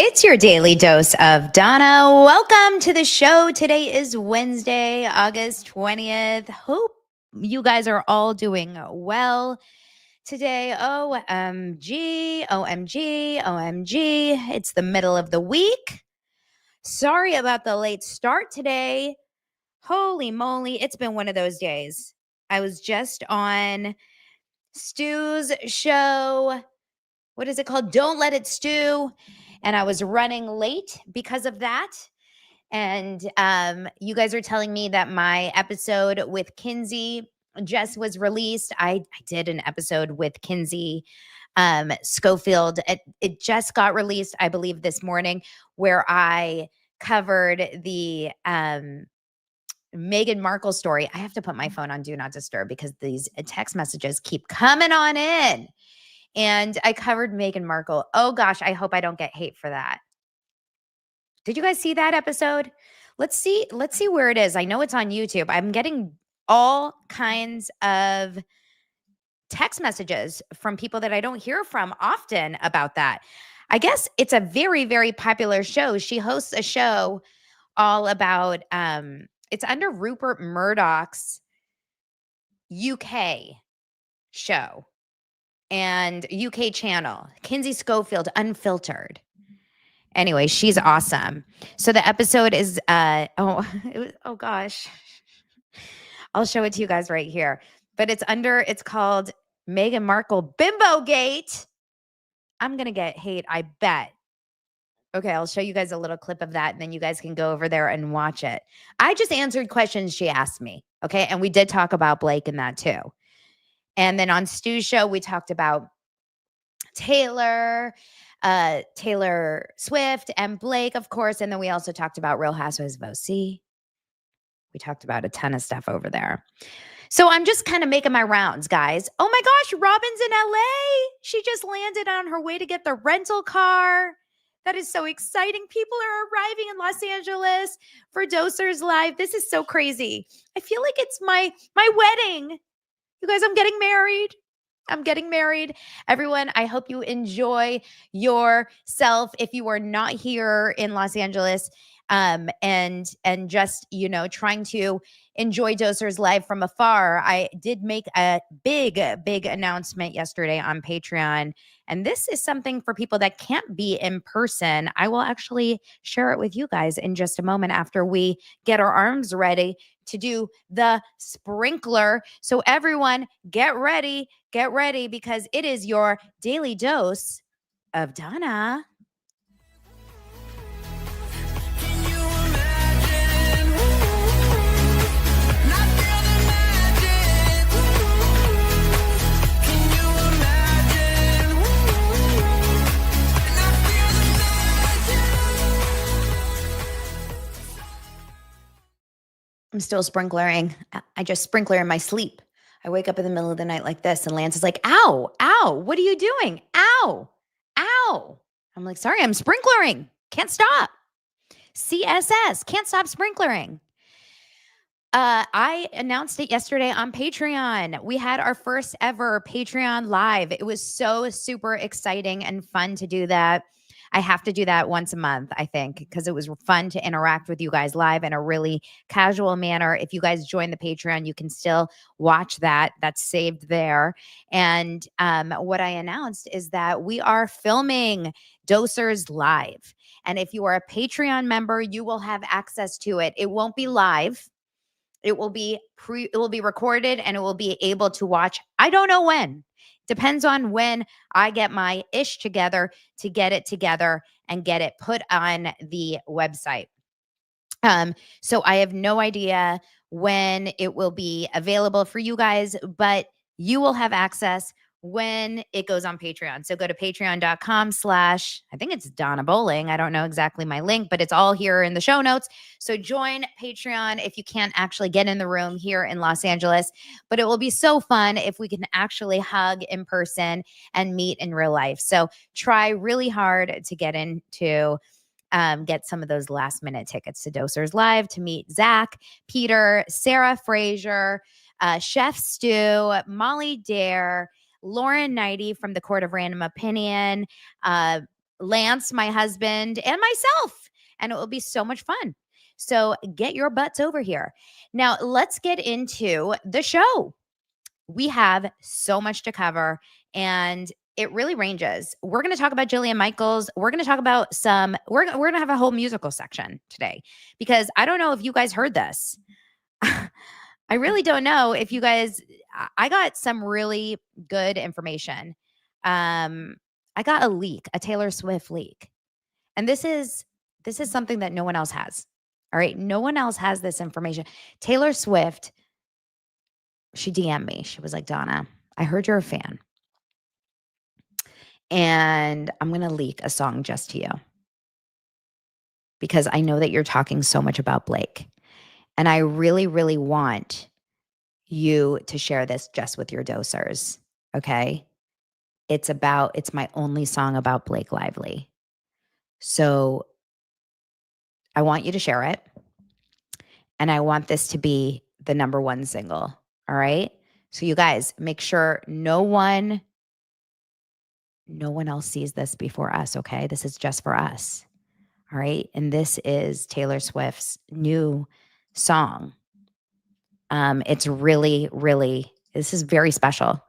It's your daily dose of Donna. Welcome to the show. Today is Wednesday, August 20th. Hope you guys are all doing well today. OMG, OMG, OMG. It's the middle of the week. Sorry about the late start today. Holy moly, it's been one of those days. I was just on Stu's show. What is it called? Don't Let It Stew. And I was running late because of that. And you guys are telling me that my episode with Kinsey just was released. I did an episode with Kinsey Schofield. It just got released, I believe, this morning, where I covered the Meghan Markle story. I have to put my phone on Do Not Disturb because these text messages keep coming on in. And I covered Meghan Markle. Oh gosh, I hope I don't get hate for that. Did you guys see that episode? Let's see where it is. I know it's on YouTube. I'm getting all kinds of text messages from people that I don't hear from often about that. I guess it's a very, very popular show. She hosts a show all about it's under Rupert Murdoch's UK show and UK channel, Kinsey Schofield Unfiltered. Anyway, she's awesome. So the episode is oh gosh. I'll show it to you guys right here. But it's called Meghan Markle Bimbo Gate. I'm going to get hate, I bet. Okay, I'll show you guys a little clip of that, and then you guys can go over there and watch it. I just answered questions she asked me, okay? And we did talk about Blake in that too. And then on Stu's show, we talked about Taylor Swift and Blake, of course. And then we also talked about Real Housewives of OC. We talked about a ton of stuff over there. So I'm just kind of making my rounds, guys. Oh my gosh, Robin's in LA. She just landed on her way to get the rental car. That is so exciting. People are arriving in Los Angeles for Dosers Live. This is so crazy. I feel like it's my wedding. You guys, I'm getting married. Everyone, I hope you enjoy yourself. If you are not here in Los Angeles, and just, trying to enjoy Dosers Live from afar, I did make a big announcement yesterday on Patreon. And this is something for people that can't be in person. I will actually share it with you guys in just a moment after we get our arms ready to do the sprinkler. So everyone, get ready because it is your daily dose of Donna. I'm still sprinklering. I just sprinkler in my sleep. I wake up in the middle of the night like this, and Lance is like, ow, what are you doing? Ow. I'm like, sorry, I'm sprinklering. Can't stop. CSS, can't stop sprinklering. I announced it yesterday on Patreon. We had our first ever Patreon live. It was so super exciting and fun to do that. I have to do that once a month, I think, because it was fun to interact with you guys live in a really casual manner. If you guys join the Patreon, you can still watch that. That's saved there. And what I announced is that we are filming Dosers Live. And if you are a Patreon member, you will have access to it. It won't be live. It will be recorded, and it will be able to watch. I don't know when. Depends on when I get my ish together to get it together and get it put on the website. So I have no idea when it will be available for you guys, but you will have access when it goes on Patreon. So go to patreon.com/ I think it's Donna Bowling. I don't know exactly my link, but it's all here in the show notes. So join Patreon if you can't actually get in the room here in Los Angeles, but it will be so fun if we can actually hug in person and meet in real life. So try really hard to get into get some of those last minute tickets to Dosers Live to meet Zach, Peter, Sarah Fraser, Chef Stu, Molly Dare, Lauren Knighty from the Court of Random Opinion, Lance, my husband, and myself. And it will be so much fun. So get your butts over here. Now, let's get into the show. We have so much to cover, and it really ranges. We're going to talk about Jillian Michaels. We're going to talk about we're going to have a whole musical section today, because I don't know if you guys heard this. I really don't know if you guys, I got some really good information. I got a leak, a Taylor Swift leak. And this is something that no one else has. All right, no one else has this information. Taylor Swift, she DM'd me. She was like, "Donna, I heard you're a fan, and I'm going to leak a song just to you, because I know that you're talking so much about Blake. And I really, really want you to share this just with your dosers. Okay. It's my only song about Blake Lively. So I want you to share it. And I want this to be the number one single. All right. So you guys, make sure no one else sees this before us. Okay. This is just for us. All right. And this is Taylor Swift's new song. It's really, really, this is very special.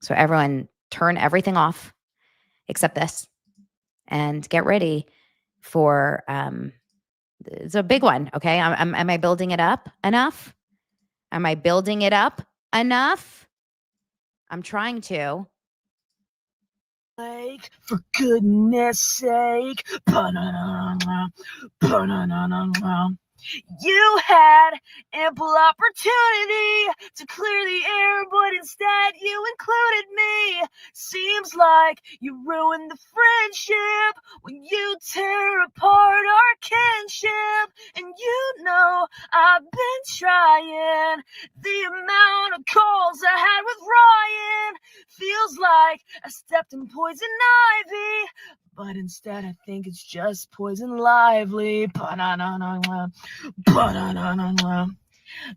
So everyone turn everything off except this and get ready for, it's a big one. Okay. Am I building it up enough? Am I building it up enough? I'm trying to. Like, for goodness sake. You had ample opportunity to clear the air, but instead you included me. Seems like you ruined the friendship when you tear apart our kinship. And you know I've been trying. The amount of calls I had with Ryan feels like I stepped in poison ivy. But instead, I think it's just poison lively.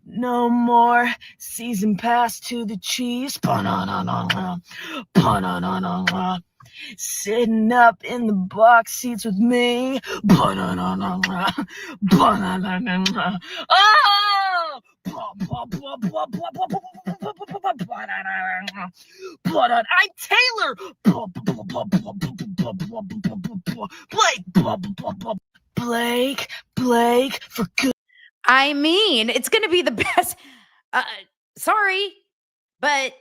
No more season pass to the Chiefs. Sitting up in the box seats with me. Oh! I'm Taylor. Blake, for good. I mean, it's going to be the best. Sorry, but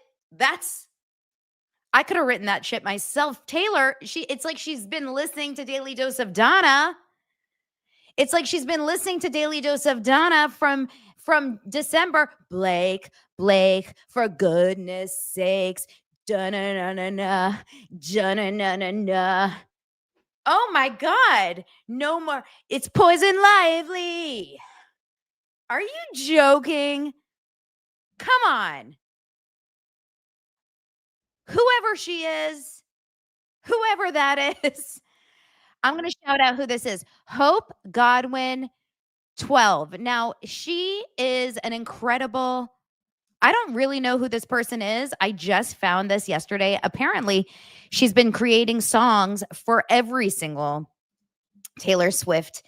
I could have written that shit myself. Taylor, it's like she's been listening to Daily Dose of Donna. It's like she's been listening to Daily Dose of Donna from December. Blake, for goodness sakes. Da-na-na-na-na. Da-na-na-na-na. Oh my God. No more. It's Poison Lively. Are you joking? Come on. Whoever she is, whoever that is, I'm going to shout out who this is. Hope Godwin 12. Now, she is an incredible, I don't really know who this person is. I just found this yesterday. Apparently, she's been creating songs for every single Taylor Swift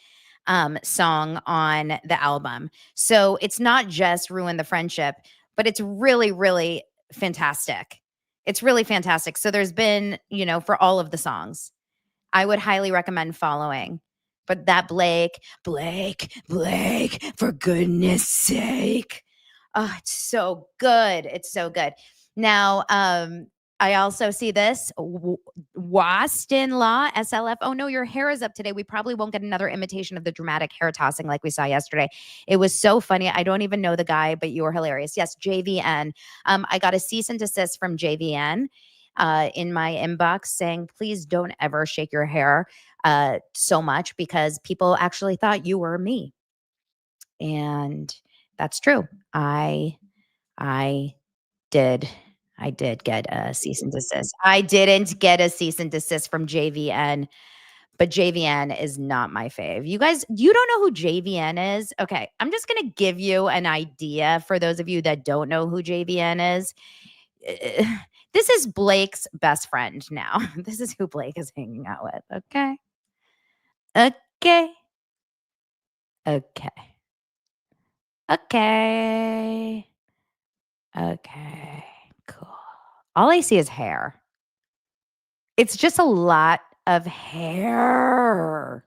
song on the album. So it's not just Ruin the Friendship, but it's really, really fantastic. It's really fantastic. So there's been, for all of the songs, I would highly recommend following. But that Blake, for goodness sake. Oh, it's so good. It's so good. Now, I also see this. Waston Law, SLF. Oh, no, your hair is up today. We probably won't get another imitation of the dramatic hair tossing like we saw yesterday. It was so funny. I don't even know the guy, but you were hilarious. Yes, JVN. I got a cease and desist from JVN in my inbox saying, please don't ever shake your hair so much, because people actually thought you were me. And that's true. I did get a cease and desist. I didn't get a cease and desist from JVN, but JVN is not my fave. You guys, you don't know who JVN is? Okay, I'm just going to give you an idea for those of you that don't know who JVN is. This is Blake's best friend now. This is who Blake is hanging out with. Okay. Okay. Okay. Okay. Okay. Cool. All I see is hair. It's just a lot of hair.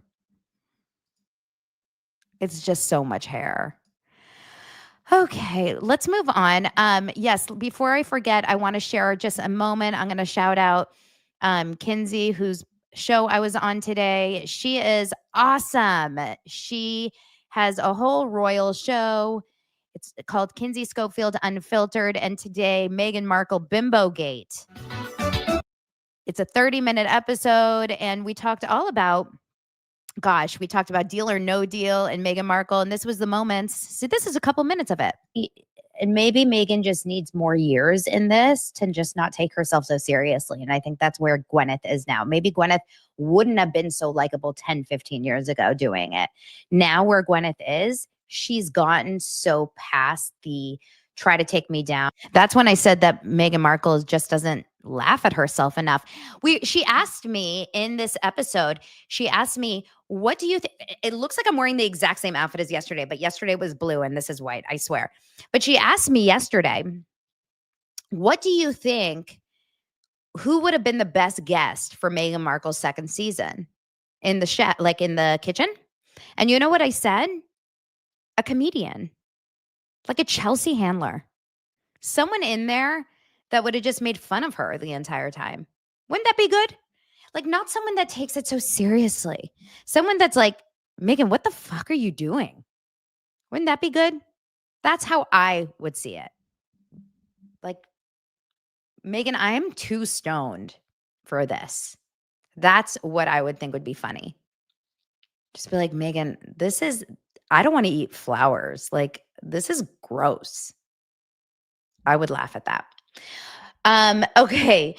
It's just so much hair. Okay, let's move on. Yes, before I forget, I want to share just a moment. I'm going to shout out Kinsey, whose show I was on today. She is awesome. She has a whole royal show. It's called Kinsey Schofield Unfiltered. And today, Meghan Markle Bimbo Gate. It's a 30-minute episode. And we talked all about, we talked about Deal or No Deal and Meghan Markle. And this was the moments. So this is a couple minutes of it. And maybe Meghan just needs more years in this to just not take herself so seriously. And I think that's where Gwyneth is now. Maybe Gwyneth wouldn't have been so likable 10, 15 years ago doing it. Now where Gwyneth is, she's gotten so past the try to take me down. That's when I said that Meghan Markle just doesn't laugh at herself enough. She asked me in this episode, she asked me, what do you think? It looks like I'm wearing the exact same outfit as yesterday, but yesterday was blue and this is white, I swear. But she asked me yesterday, what do you think? Who would have been the best guest for Meghan Markle's second season in the like in the kitchen? And you know what I said? A comedian, like a Chelsea Handler, someone in there that would have just made fun of her the entire time. Wouldn't that be good? Like, not someone that takes it so seriously. Someone that's like, Meghan, what the fuck are you doing? Wouldn't that be good? That's how I would see it. Like, Meghan, I am too stoned for this. That's what I would think would be funny. Just be like, Meghan, I don't want to eat flowers. Like, this is gross. I would laugh at that. Okay.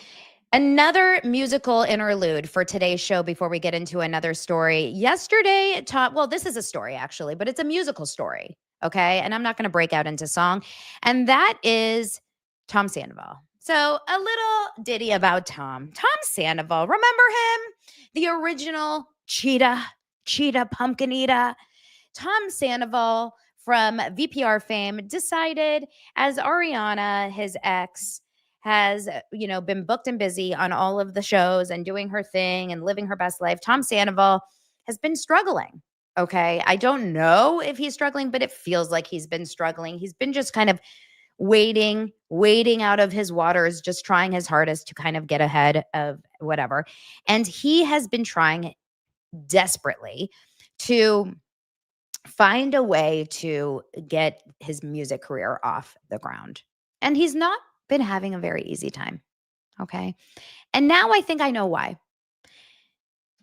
Another musical interlude for today's show before we get into another story. Yesterday, this is a story actually, but it's a musical story. Okay. And I'm not going to break out into song. And that is Tom Sandoval. So a little ditty about Tom Sandoval. Remember him? The original cheetah pumpkin eater. Tom Sandoval from VPR fame decided, as Ariana, his ex, has, been booked and busy on all of the shows and doing her thing and living her best life, Tom Sandoval has been struggling. Okay. I don't know if he's struggling, but it feels like he's been struggling. He's been just kind of wading out of his waters, just trying his hardest to kind of get ahead of whatever. And he has been trying desperately to find a way to get his music career off the ground. And he's not been having a very easy time. Okay. And now I think I know why.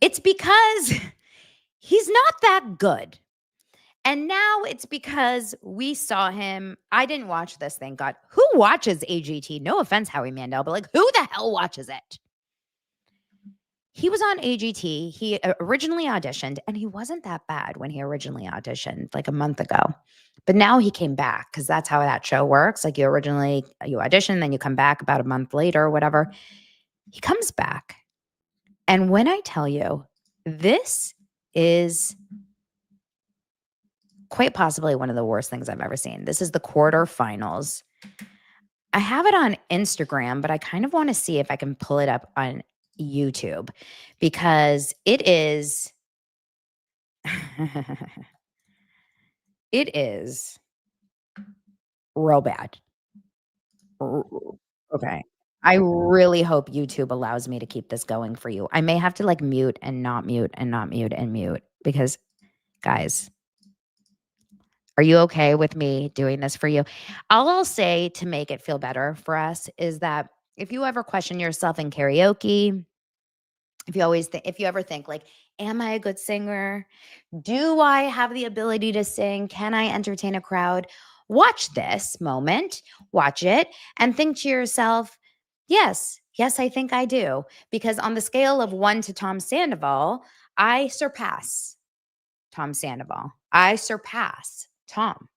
It's because he's not that good. And now it's because we saw him. I didn't watch this, thank God. Who watches AGT? No offense, Howie Mandel, but like, who the hell watches it? He was on AGT. He originally auditioned, and he wasn't that bad when he originally auditioned like a month ago. But now he came back because that's how that show works. Like you audition, then you come back about a month later or whatever. He comes back. And when I tell you, this is quite possibly one of the worst things I've ever seen. This is the quarterfinals. I have it on Instagram, but I kind of want to see if I can pull it up on YouTube because it is it is real bad. Okay. I really hope YouTube allows me to keep this going for you. I may have to like mute and not mute and not mute and mute because guys, are you okay with me doing this for you? All I'll say to make it feel better for us is that if you ever question yourself in karaoke, if you ever think like, am I a good singer? Do I have the ability to sing? Can I entertain a crowd? Watch this moment, watch it and think to yourself, yes, I think I do. Because on the scale of 1 to Tom Sandoval, I surpass Tom Sandoval. I surpass Tom.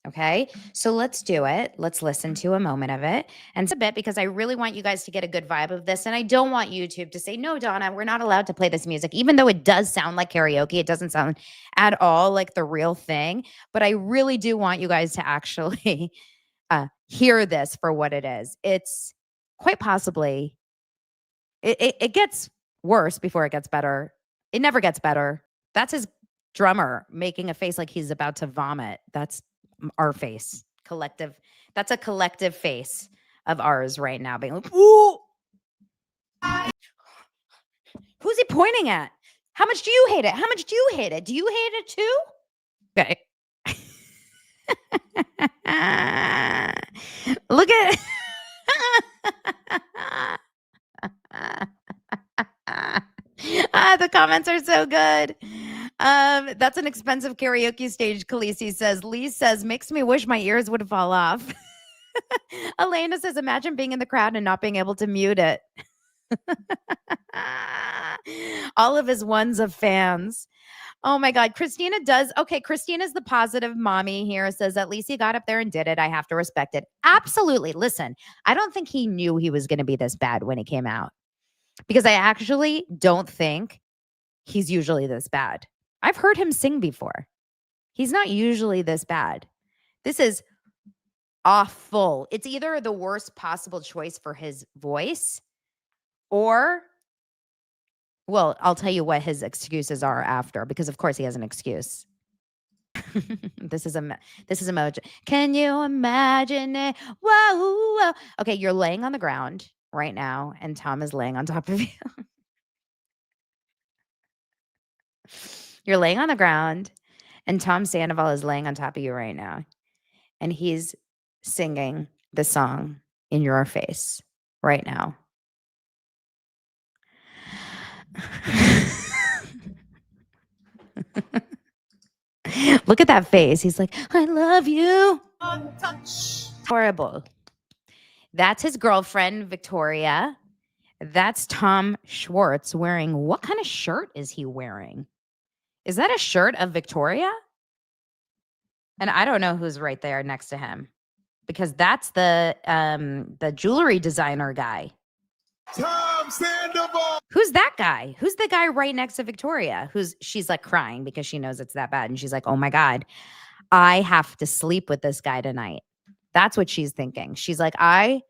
Okay, so let's do it. Let's listen to a moment of it and a bit because I really want you guys to get a good vibe of this. And I don't want YouTube to say, no, Donna, we're not allowed to play this music, even though it does sound like karaoke. It doesn't sound at all like the real thing. But I really do want you guys to actually hear this for what it is. It's quite possibly, it gets worse before it gets better. It never gets better. That's his drummer making a face like he's about to vomit. That's our face, collective. That's a collective face of ours right now. Being like, ooh. Who's he pointing at? How much do you hate it? How much do you hate it? Do you hate it too? Okay. Look at the comments are so good. That's an expensive karaoke stage, Khaleesi says. Lee says, makes me wish my ears would fall off. Elena says, imagine being in the crowd and not being able to mute it. All of his ones of fans. Oh my God. Christina does. Okay. Christina's the positive mommy here. Says, at least he got up there and did it. I have to respect it. Absolutely. Listen, I don't think he knew he was going to be this bad when he came out, because I actually don't think he's usually this bad. I've heard him sing before. He's not usually this bad. This is awful. It's either the worst possible choice for his voice or, well, I'll tell you what his excuses are after, because of course he has an excuse. This is emoji. Can you imagine it? Whoa, whoa. Okay, you're laying on the ground right now, and Tom is laying on top of you. You're laying on the ground, and Tom Sandoval is laying on top of you right now, and he's singing the song in your face right now. Look at that face. He's like, I love you. Horrible. That's his girlfriend, Victoria. That's Tom Schwartz wearing, what kind of shirt is he wearing? Is that a shirt of Victoria? And I don't know who's right there next to him, because that's the jewelry designer guy. Tom Sandoval. Who's that guy? Who's the guy right next to Victoria? She's like crying because she knows it's that bad. And she's like, oh my God, I have to sleep with this guy tonight. That's what she's thinking. She's like, I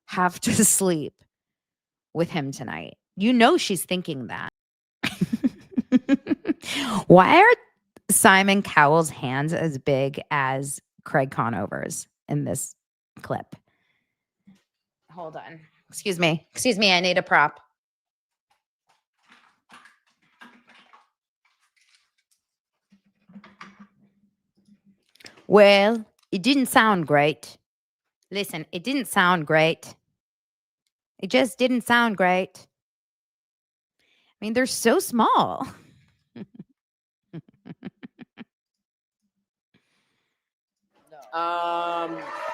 have to sleep with him tonight. You know, she's thinking that. Why are Simon Cowell's hands as big as Craig Conover's in this clip? Hold on. Excuse me. I need a prop. Well, it didn't sound great. Listen, it didn't sound great. It just didn't sound great. I mean, they're so small.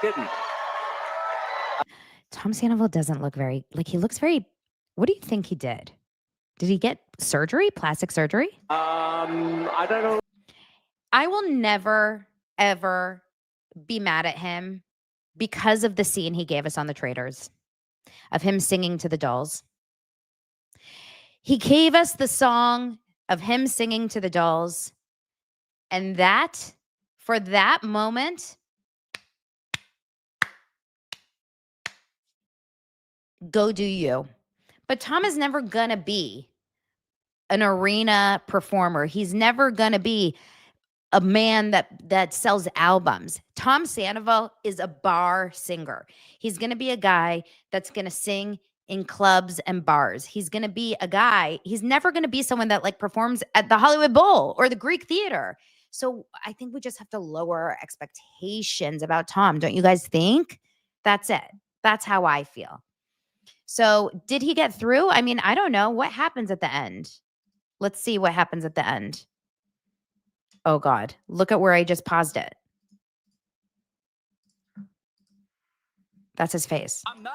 Didn't. Tom Sandoval doesn't look very, like, he looks very, what do you think he did? Did he get surgery, plastic surgery? I don't know. I will never, ever be mad at him because of the scene he gave us on The Traitors of him singing to the dolls. He gave us the song of him singing to the dolls. And that, for that moment, go do you. But Tom is never going to be an arena performer. He's never going to be a man that sells albums. Tom Sandoval is a bar singer. He's going to be a guy that's going to sing in clubs and bars. He's going to be a guy. He's never going to be someone that like performs at the Hollywood Bowl or the Greek Theater. So I think we just have to lower our expectations about Tom. Don't you guys think? That's it. That's how I feel. So did he get through? I mean, I don't know. What happens at the end? Let's see what happens at the end. Oh God, look at where I just paused it. That's his face. I'm not.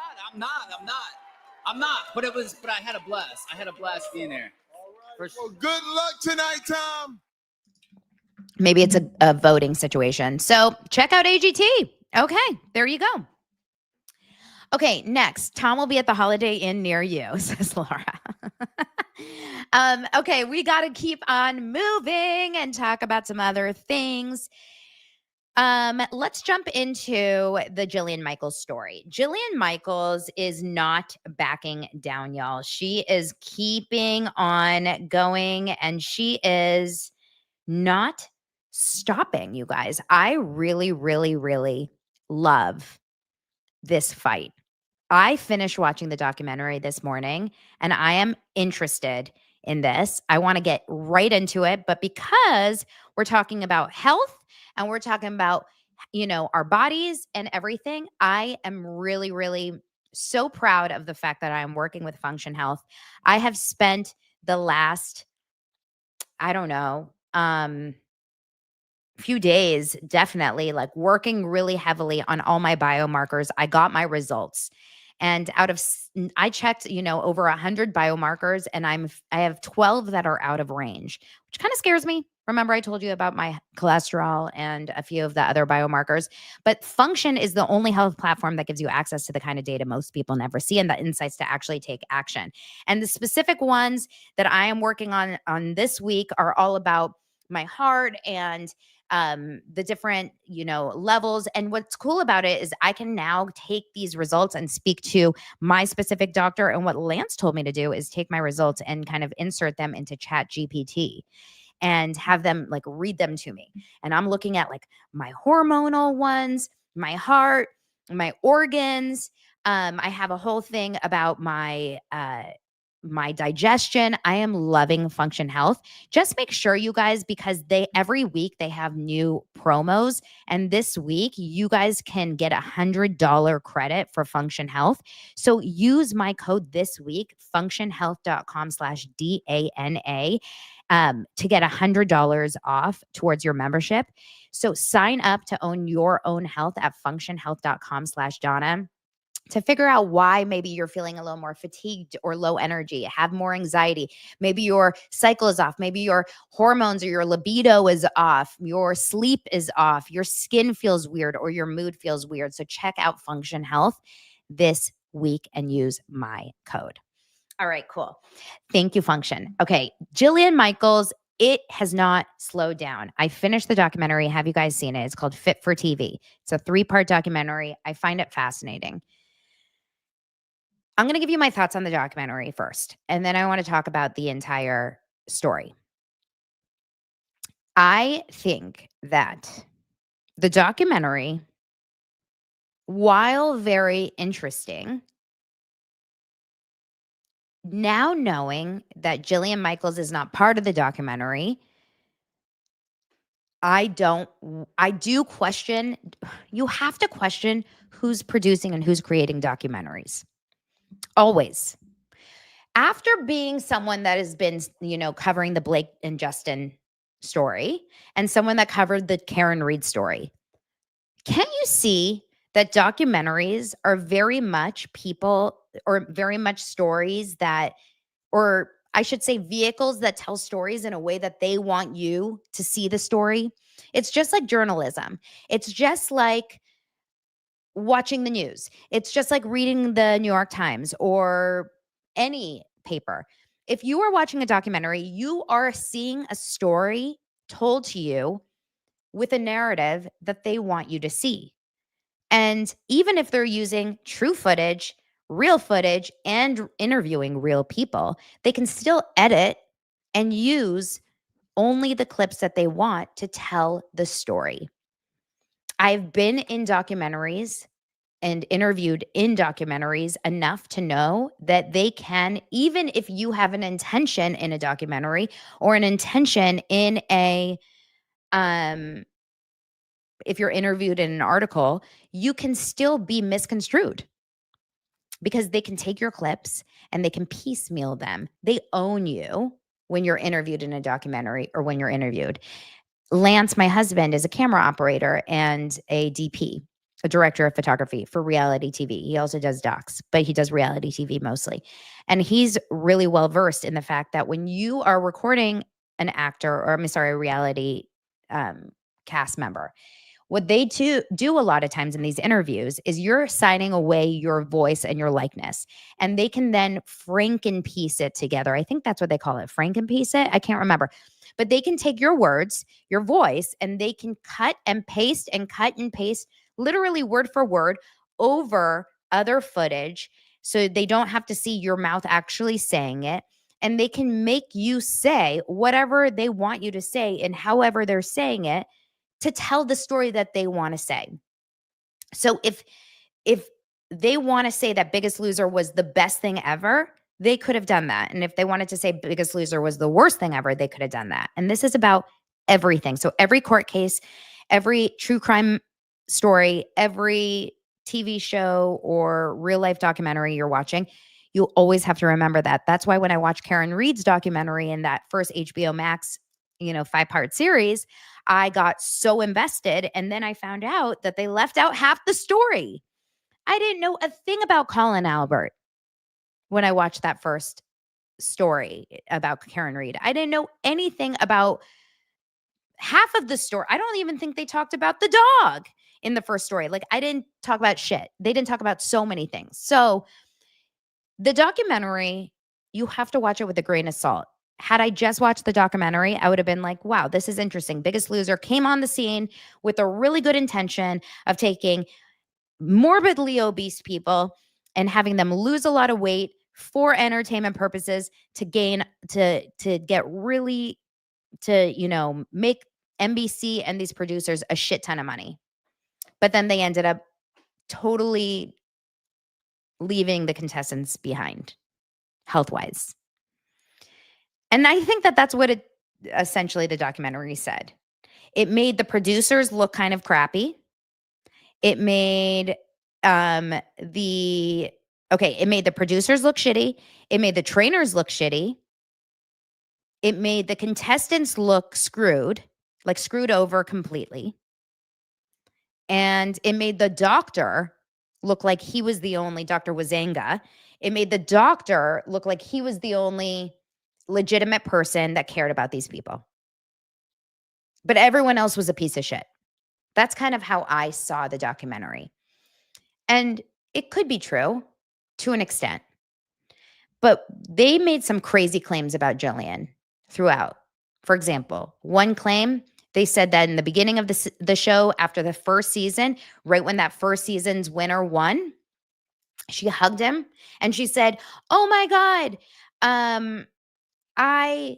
But I had a blast. Being there. Well, good luck tonight, Tom. Maybe it's a voting situation. So check out AGT. Okay, there you go. Okay, next, Tom will be at the Holiday Inn near you, says Laura. Okay, we got to keep on moving and talk about some other things. Let's jump into the Jillian Michaels story. Jillian Michaels is not backing down, y'all. She is keeping on going, and she is not stopping, you guys. I really, really, really love this fight. I finished watching the documentary this morning and I am interested in this. I want to get right into it, but because we're talking about health and we're talking about, our bodies and everything, I am really, really so proud of the fact that I am working with Function Health. I have spent the last, I don't know, few days, definitely like working really heavily on all my biomarkers. I got my results. And I checked, over 100 biomarkers and I have 12 that are out of range, which kind of scares me. Remember I told you about my cholesterol and a few of the other biomarkers, but Function is the only health platform that gives you access to the kind of data most people never see and the insights to actually take action. And the specific ones that I am working on this week are all about my heart and the different, levels. And what's cool about it is I can now take these results and speak to my specific doctor. And what Lance told me to do is take my results and kind of insert them into Chat GPT and have them like read them to me. And I'm looking at like my hormonal ones, my heart, my organs. I have a whole thing about my digestion. I am loving Function Health. Just make sure, you guys, because every week they have new promos. And this week you guys can get $100 credit for Function Health. So use my code this week, functionhealth.com/DANA, to get $100 off towards your membership. So sign up to own your own health at functionhealth.com/Donna. to figure out why maybe you're feeling a little more fatigued or low energy, have more anxiety. Maybe your cycle is off. Maybe your hormones or your libido is off. Your sleep is off. Your skin feels weird or your mood feels weird. So check out Function Health this week and use my code. All right, cool. Thank you, Function. Okay, Jillian Michaels, it has not slowed down. I finished the documentary. Have you guys seen it? It's called Fit for TV. It's a 3-part documentary. I find it fascinating. I'm going to give you my thoughts on the documentary first, and then I want to talk about the entire story. I think that the documentary, while very interesting, now knowing that Jillian Michaels is not part of the documentary, I do question, you have to question who's producing and who's creating documentaries. Always. After being someone that has been, covering the Blake and Justin story and someone that covered the Karen Reed story, can't you see that documentaries are very much people or very much stories that, or I should say vehicles that tell stories in a way that they want you to see the story? It's just like journalism. It's just like watching the news. It's just like reading the New York Times or any paper. If you are watching a documentary, you are seeing a story told to you with a narrative that they want you to see. And even if they're using true footage, real footage, and interviewing real people, they can still edit and use only the clips that they want to tell the story. I've been in documentaries and interviewed in documentaries enough to know that they can, even if you have an intention in a documentary or an intention in if you're interviewed in an article, you can still be misconstrued because they can take your clips and they can piecemeal them. They own you when you're interviewed in a documentary or when you're interviewed. Lance, my husband, is a camera operator and a DP, a director of photography for reality TV. He also does docs, but he does reality TV mostly. And he's really well versed in the fact that when you are recording an actor or, a reality cast member. What they do a lot of times in these interviews is you're signing away your voice and your likeness, and they can then frankenpiece it together. I think that's what they call it, frankenpiece it. I can't remember. But they can take your words, your voice, and they can cut and paste literally word for word over other footage so they don't have to see your mouth actually saying it. And they can make you say whatever they want you to say and however they're saying it to tell the story that they want to say. So if they want to say that Biggest Loser was the best thing ever, they could have done that. And if they wanted to say Biggest Loser was the worst thing ever, they could have done that. And this is about everything. So every court case, every true crime story, every TV show or real life documentary you're watching, you always have to remember that. That's why when I watched Karen Reed's documentary in that first HBO Max, 5-part series, I got so invested. And then I found out that they left out half the story. I didn't know a thing about Colin Albert when I watched that first story about Karen Reed. I didn't know anything about half of the story. I don't even think they talked about the dog in the first story. Like, I didn't talk about shit. They didn't talk about so many things. So the documentary, you have to watch it with a grain of salt. Had I just watched the documentary, I would have been like, wow, this is interesting. Biggest Loser came on the scene with a really good intention of taking morbidly obese people and having them lose a lot of weight for entertainment purposes to get really to make NBC and these producers a shit ton of money. But then they ended up totally leaving the contestants behind health-wise. And I think that that's what essentially the documentary said. It made the producers look kind of crappy. It made it made the producers look shitty. It made the trainers look shitty. It made the contestants look screwed over completely. And it made the doctor look like he was the only, Dr. Wazanga. It made the doctor look like he was the only legitimate person that cared about these people. But everyone else was a piece of shit. That's kind of how I saw the documentary. And it could be true to an extent. But they made some crazy claims about Jillian throughout. For example, one claim, they said that in the beginning of the show, after the first season, right when that first season's winner won, she hugged him and she said, "Oh my God, I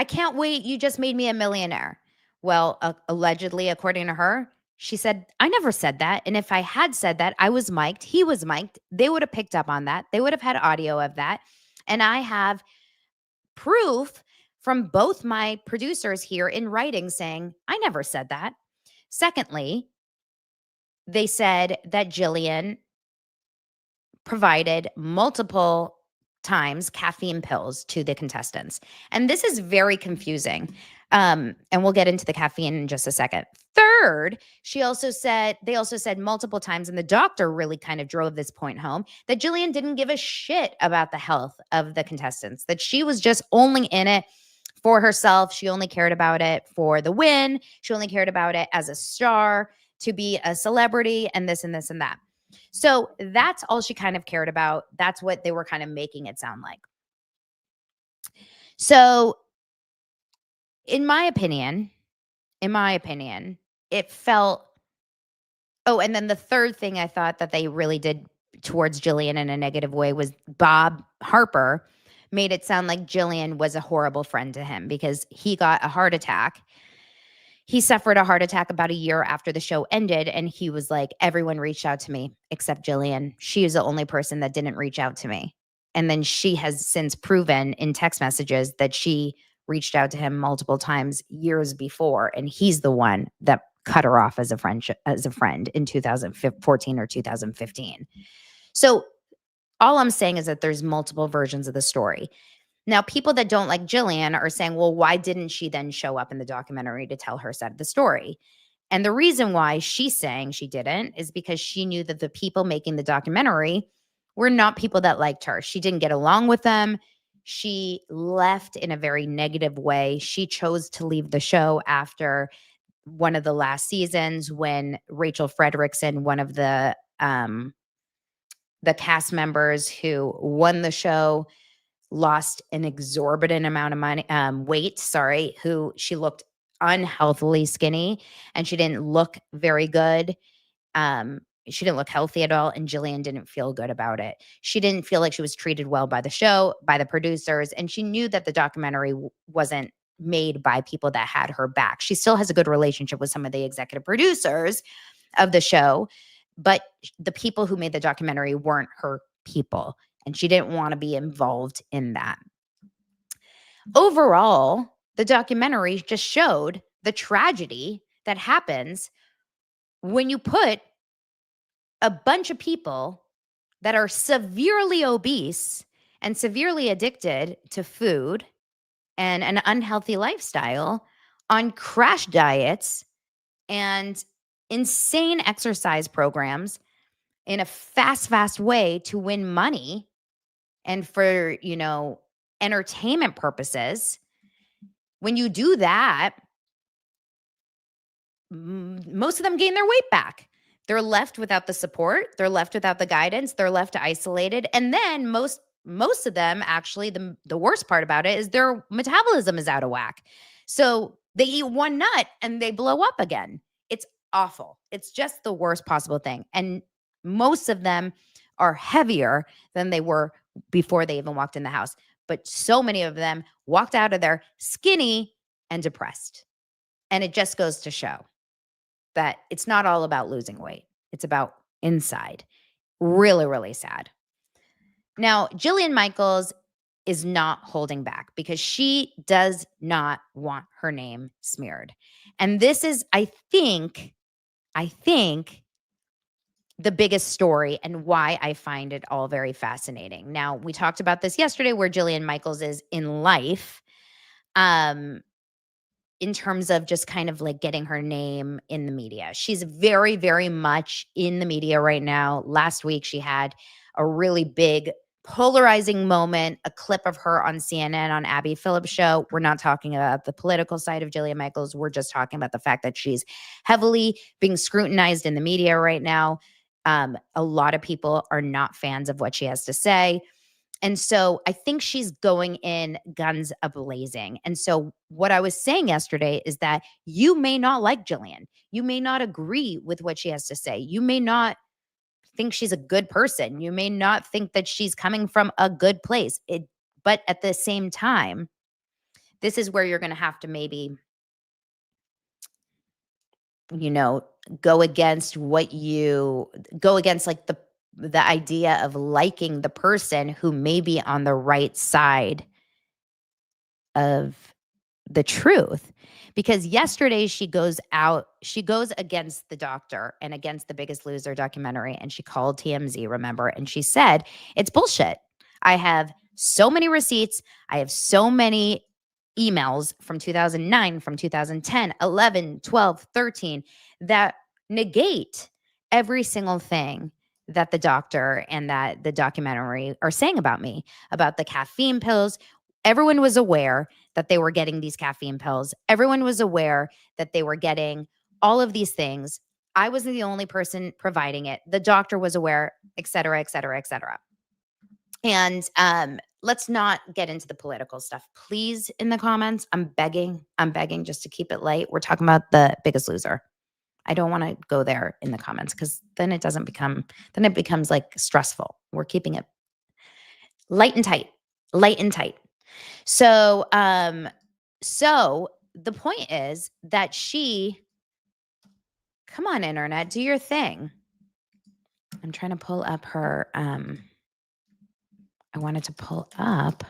can't wait. You just made me a millionaire." Well, allegedly, according to her, she said, "I never said that. And if I had said that, I was mic'd. He was mic'd. They would have picked up on that. They would have had audio of that. And I have proof from both my producers here in writing saying, I never said that." Secondly, they said that Jillian provided multiple times caffeine pills to the contestants. And this is very confusing. And we'll get into the caffeine in just a second. Third, they also said multiple times, and the doctor really kind of drove this point home, that Jillian didn't give a shit about the health of the contestants, that she was just only in it for herself. She only cared about it for the win. She only cared about it as a star, to be a celebrity, and this and this and that. So that's all she kind of cared about. That's what they were kind of making it sound like. So in my opinion, it felt, and then the third thing I thought that they really did towards Jillian in a negative way was Bob Harper made it sound like Jillian was a horrible friend to him because he got a heart attack. He suffered a heart attack about a year after the show ended, and he was like, everyone reached out to me except Jillian. She is the only person that didn't reach out to me. And then she has since proven in text messages that she reached out to him multiple times years before, and he's the one that cut her off as a friend in 2014 or 2015. So all I'm saying is that there's multiple versions of the story. Now, people that don't like Jillian are saying, well, why didn't she then show up in the documentary to tell her side of the story? And the reason why she's saying she didn't is because she knew that the people making the documentary were not people that liked her. She didn't get along with them. She left in a very negative way. She chose to leave the show after one of the last seasons when Rachel Fredrickson, one of the cast members who won the show, lost an exorbitant amount of money, weight, who she looked unhealthily skinny and she didn't look very good. She didn't look healthy at all, and Jillian didn't feel good about it. She didn't feel like she was treated well by the show, by the producers, and she knew that the documentary wasn't made by people that had her back. She still has a good relationship with some of the executive producers of the show, but the people who made the documentary weren't her people, and she didn't want to be involved in that. Overall, the documentary just showed the tragedy that happens when you put a bunch of people that are severely obese and severely addicted to food and an unhealthy lifestyle on crash diets and insane exercise programs in a fast way to win money and for, entertainment purposes. When you do that, most of them gain their weight back. They're left without the support. They're left without the guidance. They're left isolated. And then most of them, actually, the worst part about it is their metabolism is out of whack. So they eat one nut and they blow up again. It's awful. It's just the worst possible thing. And most of them are heavier than they were before they even walked in the house. But so many of them walked out of there skinny and depressed. And it just goes to show that it's not all about losing weight. It's about inside. Really, really sad. Now, Jillian Michaels is not holding back because she does not want her name smeared. And this is, I think, the biggest story and why I find it all very fascinating. Now, we talked about this yesterday where Jillian Michaels is in life. In terms of just kind of like getting her name in the media. She's very, very much in the media right now. Last week, she had a really big polarizing moment, a clip of her on CNN on Abby Phillips' show. We're not talking about the political side of Jillian Michaels. We're just talking about the fact that she's heavily being scrutinized in the media right now. A lot of people are not fans of what she has to say. And so I think she's going in guns a-blazing. And so what I was saying yesterday is that you may not like Jillian. You may not agree with what she has to say. You may not think she's a good person. You may not think that she's coming from a good place. But at the same time, this is where you're going to have to maybe, go against like the idea of liking the person who may be on the right side of the truth. Because yesterday she goes against the doctor and against the Biggest Loser documentary, and she called TMZ, remember? And she said, it's bullshit. I have so many receipts. I have so many emails from 2009, from 2010, 11, 12, 13 that negate every single thing that the doctor and that the documentary are saying about me, about the caffeine pills. Everyone was aware that they were getting these caffeine pills. Everyone was aware that they were getting all of these things. I wasn't the only person providing it. The doctor was aware, et cetera, et cetera, et cetera. And let's not get into the political stuff, please, in the comments. I'm begging just to keep it light. We're talking about the Biggest Loser. I don't want to go there in the comments because then it becomes like stressful. We're keeping it light and tight. So, the point is that come on, internet, do your thing. I'm trying to pull up her, I wanted to pull up.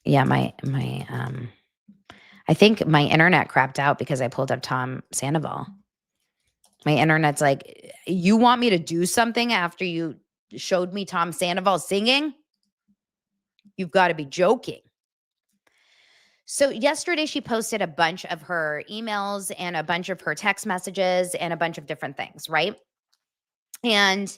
Yeah, I think my internet crapped out because I pulled up Tom Sandoval. My internet's like, you want me to do something after you showed me Tom Sandoval singing? You've got to be joking. So yesterday she posted a bunch of her emails and a bunch of her text messages and a bunch of different things, right? And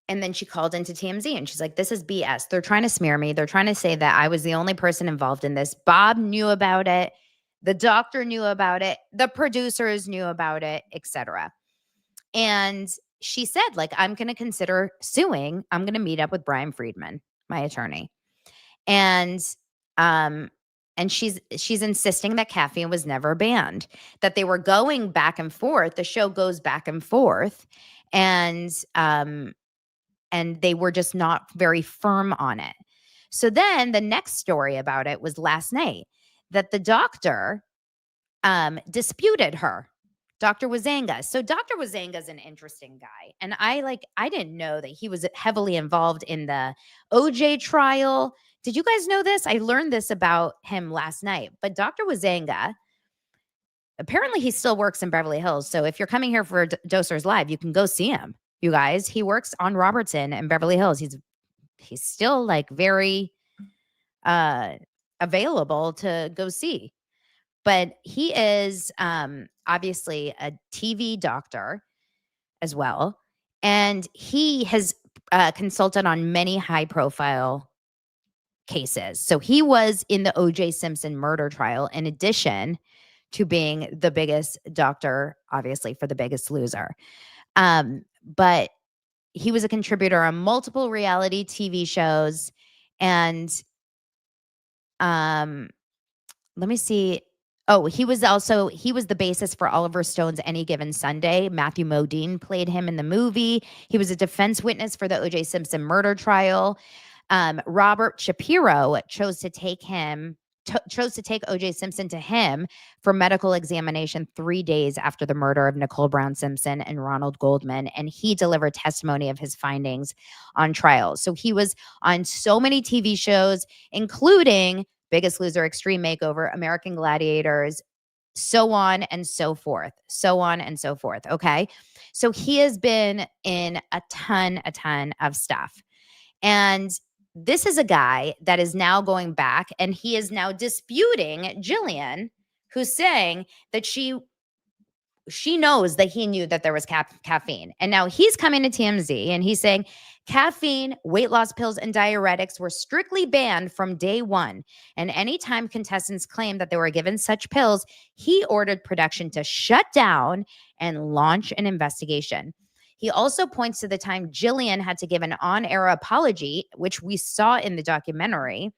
And then she called into TMZ and she's like, this is BS. They're trying to smear me. They're trying to say that I was the only person involved in this. Bob knew about it. The doctor knew about it. The producers knew about it, etc. And she said, like, I'm going to consider suing. I'm going to meet up with Brian Friedman, my attorney. And she's insisting that caffeine was never banned, that they were going back and forth. The show goes back and forth. And they were just not very firm on it. So then the next story about it was last night that the doctor disputed her, Dr. Wazanga. So Dr. Wazanga is an interesting guy. And I didn't know that he was heavily involved in the OJ trial. Did you guys know this? I learned this about him last night. But Dr. Wazanga, apparently he still works in Beverly Hills. So if you're coming here for Dosers Live, you can go see him. You guys, he works on Robertson and Beverly Hills. He's still like very available to go see. But he is obviously a TV doctor as well. And he has consulted on many high profile cases. So he was in the OJ Simpson murder trial, in addition to being the biggest doctor, obviously, for The Biggest Loser. But he was a contributor on multiple reality TV shows. And let me see. Oh, he was the basis for Oliver Stone's Any Given Sunday. Matthew Modine played him in the movie. He was a defense witness for the OJ Simpson murder trial. Robert Shapiro chose to take OJ Simpson to him for medical examination 3 days after the murder of Nicole Brown Simpson and Ronald Goldman. And he delivered testimony of his findings on trial. So he was on so many TV shows, including Biggest Loser, Extreme Makeover, American Gladiators, so on and so forth. Okay. So he has been in a ton of stuff. And this is a guy that is now going back and he is now disputing Jillian, who's saying that she knows that he knew that there was caffeine. And now he's coming to TMZ and he's saying caffeine, weight loss pills, and diuretics were strictly banned from day one. And anytime contestants claimed that they were given such pills, he ordered production to shut down and launch an investigation. He also points to the time Jillian had to give an on-air apology, which we saw in the documentary.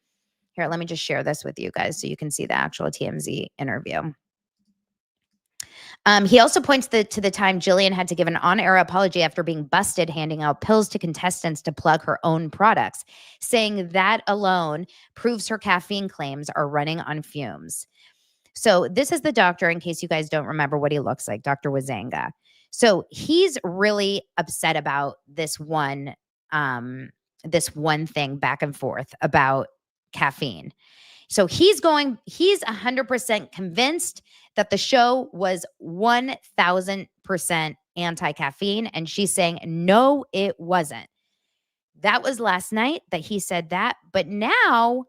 Here, let me just share this with you guys so you can see the actual TMZ interview. He also points to the time Jillian had to give an on-air apology after being busted handing out pills to contestants to plug her own products, saying that alone proves her caffeine claims are running on fumes. So this is the doctor, in case you guys don't remember what he looks like, Dr. Wazanga. So he's really upset about this one thing back and forth about caffeine. So he's 100% convinced that the show was 1000% anti-caffeine. And she's saying, no, it wasn't. That was last night that he said that. But now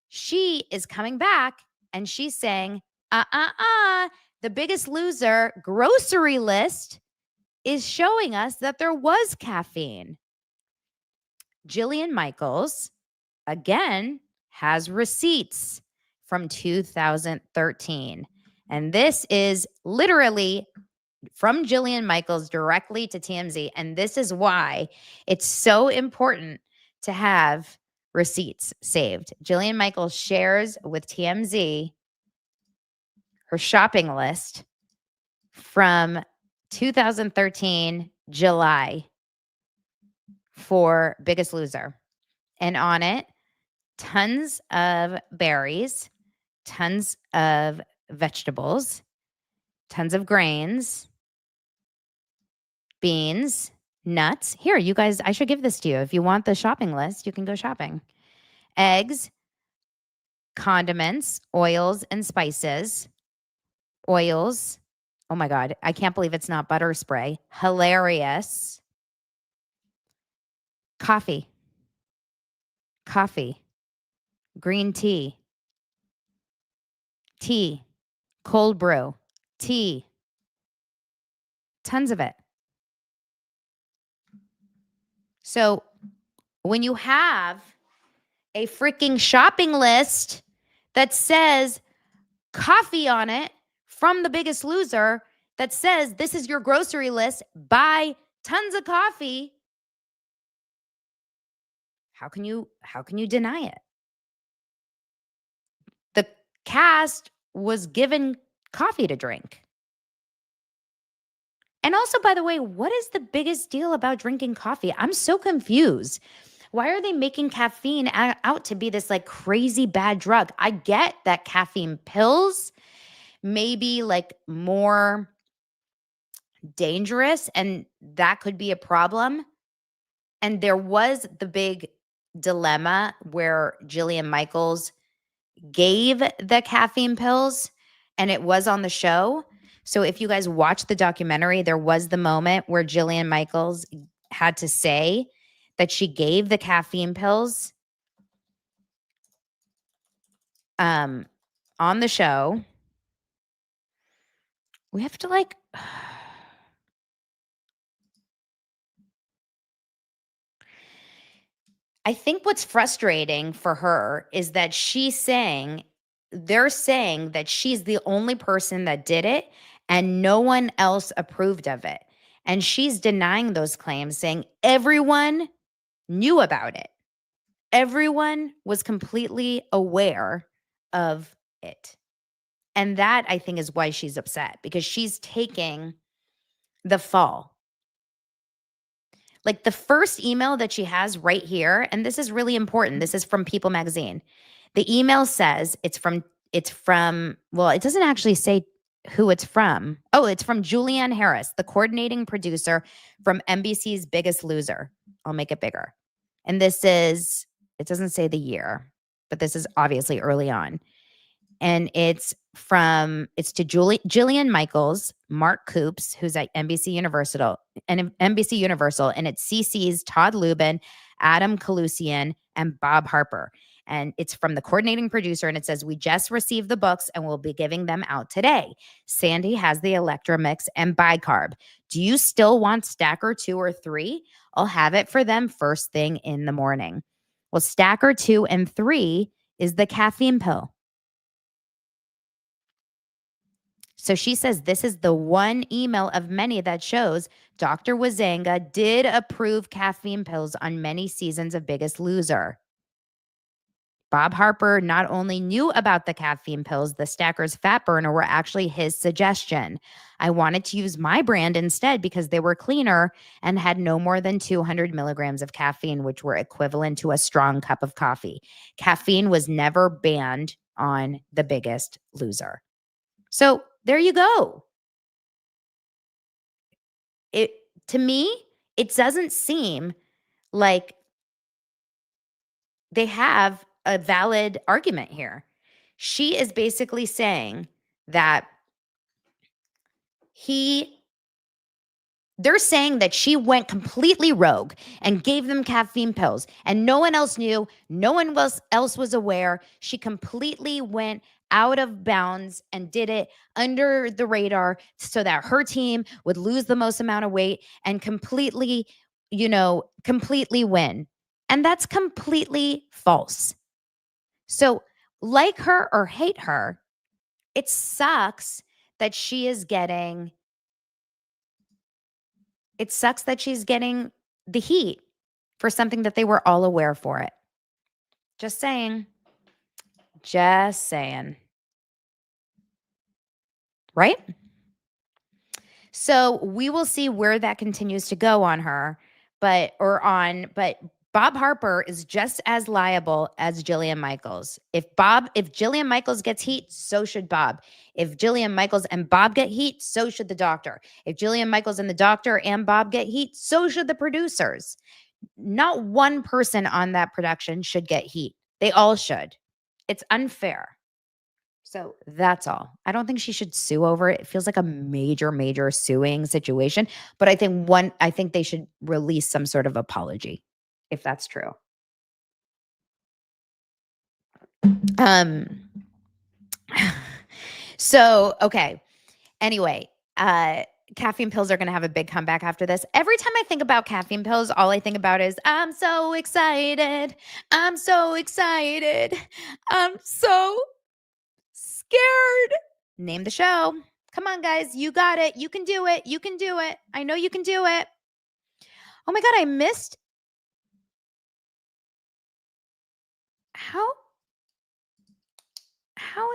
she is coming back and she's saying, The Biggest Loser grocery list is showing us that there was caffeine. Jillian Michaels, again, has receipts from 2013. And this is literally from Jillian Michaels directly to TMZ. And this is why it's so important to have receipts saved. Jillian Michaels shares with TMZ her shopping list from 2013 July for Biggest Loser. And on it, tons of berries, tons of vegetables, tons of grains, beans, nuts. Here, you guys, I should give this to you. If you want the shopping list, you can go shopping. Eggs, condiments, oils and spices, oils. Oh my God, I can't believe it's not butter spray. Hilarious. Coffee, green tea, cold brew, tea, tons of it. So when you have a freaking shopping list that says coffee on it from The Biggest Loser, that says this is your grocery list, buy tons of coffee, how can you deny it? The cast was given coffee to drink. And also, by the way, what is the biggest deal about drinking coffee? I'm so confused. Why are they making caffeine out to be this like crazy bad drug? I get that caffeine pills may be like more dangerous and that could be a problem. And there was the big dilemma where Jillian Michaels gave the caffeine pills and it was on the show. So if you guys watch the documentary, there was the moment where Jillian Michaels had to say that she gave the caffeine pills on the show. We have to like I think what's frustrating for her is that they're saying that she's the only person that did it and no one else approved of it. And she's denying those claims, saying everyone knew about it. Everyone was completely aware of it. And that, I think, is why she's upset, because she's taking the fall. Like the first email that she has right here, and this is really important. This is from People Magazine. The email says it's from, well, it doesn't actually say who it's from. Oh, it's from Julianne Harris, the coordinating producer from NBC's Biggest Loser. I'll make it bigger. And this is, it doesn't say the year, but this is obviously early on. And it's to Jillian Michaels, Mark Coops, who's at NBC Universal, and it's CC's Todd Lubin, Adam Kalusian, and Bob Harper. And it's from the coordinating producer, and it says, we just received the books and we'll be giving them out today. Sandy has the Electra Mix and bicarb. Do you still want Stacker 2 or 3? I'll have it for them first thing in the morning. Well, Stacker 2 and 3 is the caffeine pill. So she says this is the one email of many that shows Dr. Wazanga did approve caffeine pills on many seasons of Biggest Loser. Bob Harper not only knew about the caffeine pills, the Stackers fat burner were actually his suggestion. I wanted to use my brand instead because they were cleaner and had no more than 200 milligrams of caffeine, which were equivalent to a strong cup of coffee. Caffeine was never banned on The Biggest Loser. So there you go. To me, it doesn't seem like they have a valid argument here. She is basically saying that they're saying that she went completely rogue and gave them caffeine pills and no one else knew, no one else was aware. She completely went out of bounds and did it under the radar so that her team would lose the most amount of weight and completely win. And that's completely false. So like her or hate her, it sucks that she's getting the heat for something that they were all aware for it. Just saying. Right? So we will see where that continues to go on her, but Bob Harper is just as liable as Jillian Michaels. If Jillian Michaels gets heat, so should Bob. If Jillian Michaels and Bob get heat, so should the doctor. If Jillian Michaels and the doctor and Bob get heat, so should the producers. Not one person on that production should get heat. They all should. It's unfair. So that's all. I don't think she should sue over it. It feels like a major, major suing situation. But I think they should release some sort of apology, if that's true. So, okay. Anyway, caffeine pills are going to have a big comeback after this. Every time I think about caffeine pills, all I think about is, I'm so excited. I'm so excited. I'm so scared. Name the show. Come on, guys. You got it. You can do it. You can do it. I know you can do it. Oh my God, I missed. How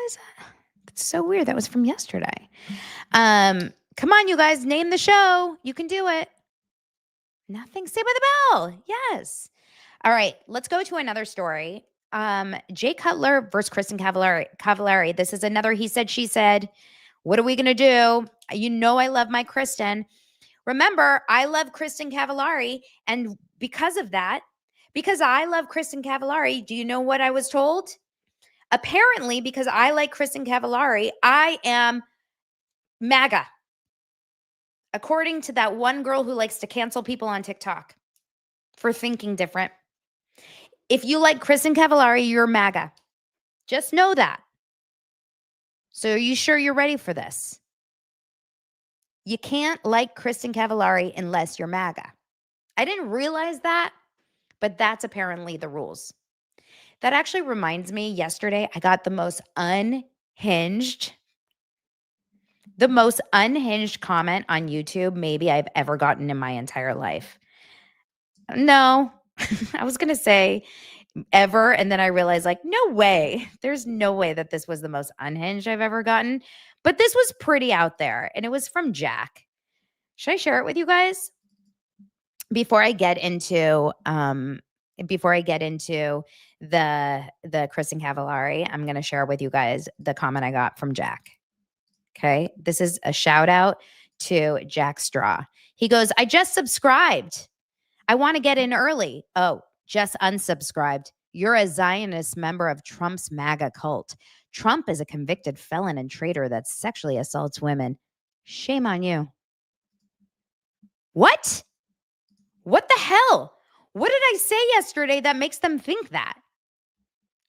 is that? It's so weird. That was from yesterday. Come on, you guys. Name the show. You can do it. Nothing. Saved by the Bell. Yes. All right. Let's go to another story. Jay Cutler versus Kristin Cavallari. This is another he said, she said. What are we going to do? You know I love my Kristin. Remember, I love Kristin Cavallari. And because of that, because I love Kristin Cavallari, do you know what I was told? Apparently, because I like Kristin Cavallari, I am MAGA. According to that one girl who likes to cancel people on TikTok for thinking different. If you like Kristin Cavallari, you're MAGA. Just know that. So are you sure you're ready for this? You can't like Kristin Cavallari unless you're MAGA. I didn't realize that, but that's apparently the rules. That actually reminds me, yesterday I got the most unhinged comment on YouTube maybe I've ever gotten in my entire life. No, I was going to say ever. And then I realized, like, no way. There's no way that this was the most unhinged I've ever gotten. But this was pretty out there. And it was from Jack. Should I share it with you guys? Before I get into the Kristin Cavallari, I'm going to share with you guys the comment I got from Jack. Okay. This is a shout out to Jack Straw. He goes, I just subscribed. I want to get in early. Oh, just unsubscribed. You're a Zionist member of Trump's MAGA cult. Trump is a convicted felon and traitor that sexually assaults women. Shame on you. What? What the hell? What did I say yesterday that makes them think that?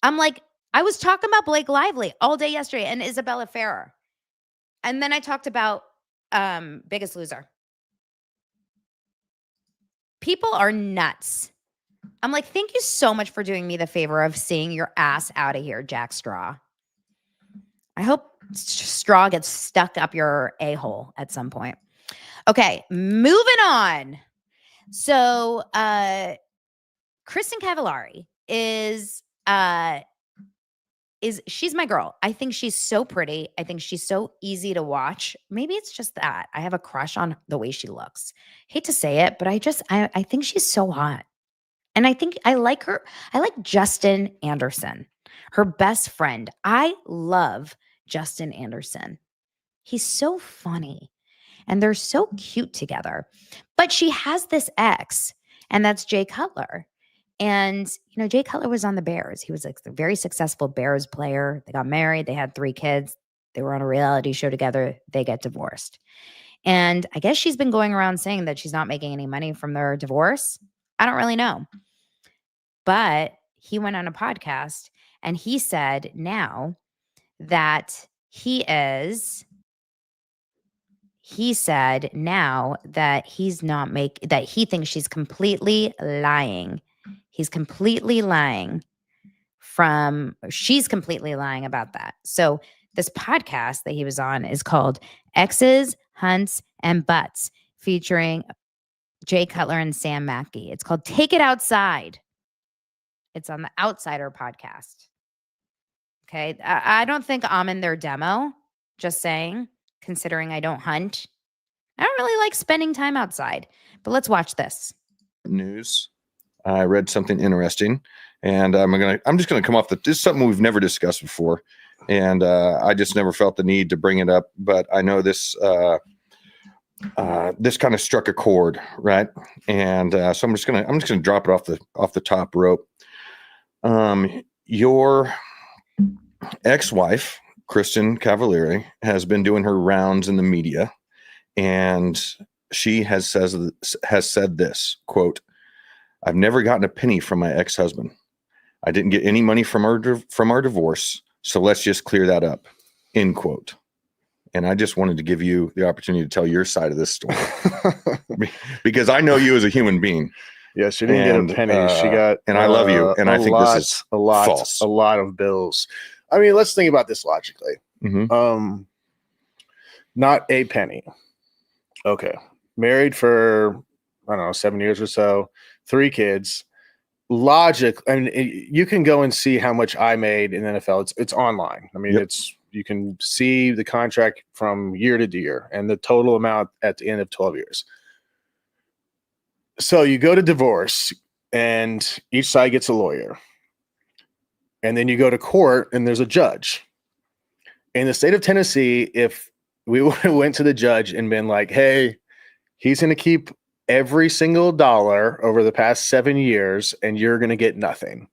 I'm like, I was talking about Blake Lively all day yesterday and Isabella Ferrer. And then I talked about Biggest Loser. People are nuts. I'm like, thank you so much for doing me the favor of seeing your ass out of here, Jack Straw. I hope straw gets stuck up your a-hole at some point. Okay, moving on. So Kristin Cavallari is she's my girl. I think she's so pretty. I think she's so easy to watch. Maybe it's just that I have a crush on the way she looks. Hate to say it, but I think she's so hot. And I think I like her. I like Justin Anderson, her best friend. I love Justin Anderson. He's so funny and they're so cute together. But she has this ex, and that's Jay Cutler. And, you know, Jay Cutler was on the Bears. He was like a very successful Bears player. They got married. They had 3 kids. They were on a reality show together. They get divorced. And I guess she's been going around saying that she's not making any money from their divorce. I don't really know. But he went on a podcast and he said now that he thinks she's completely lying. She's completely lying about that. So this podcast that he was on is called X's, Hunts, and Butts, featuring Jay Cutler and Sam Mackey. It's called Take It Outside. It's on the Outsider podcast. Okay. I don't think I'm in their demo, just saying, considering I don't hunt. I don't really like spending time outside, but let's watch this. News. I read something interesting, and I'm just gonna come off this is something we've never discussed before, and I just never felt the need to bring it up. But I know this this kind of struck a chord, right? And so I'm just gonna drop it off the top rope. Your ex-wife, Kristin Cavallari, has been doing her rounds in the media, and she has said this, quote, I've never gotten a penny from my ex-husband. I didn't get any money from our divorce, so let's just clear that up, end quote. And I just wanted to give you the opportunity to tell your side of this story because I know you as a human being. Yeah, she didn't get a penny. She got, and I love you, and I think this is false. A lot of bills. I mean, let's think about this logically. Mhm. Not a penny. Okay, married for I don't know 7 years or so, 3 kids. Logic, I mean, you can go and see how much I made in the NFL. It's online. I mean, you can see the contract from year to year and the total amount at the end of 12 years. So you go to divorce and each side gets a lawyer. And then you go to court and there's a judge. In the state of Tennessee, if we went to the judge and been like, hey, he's going to keep every single dollar over the past 7 years and you're going to get nothing.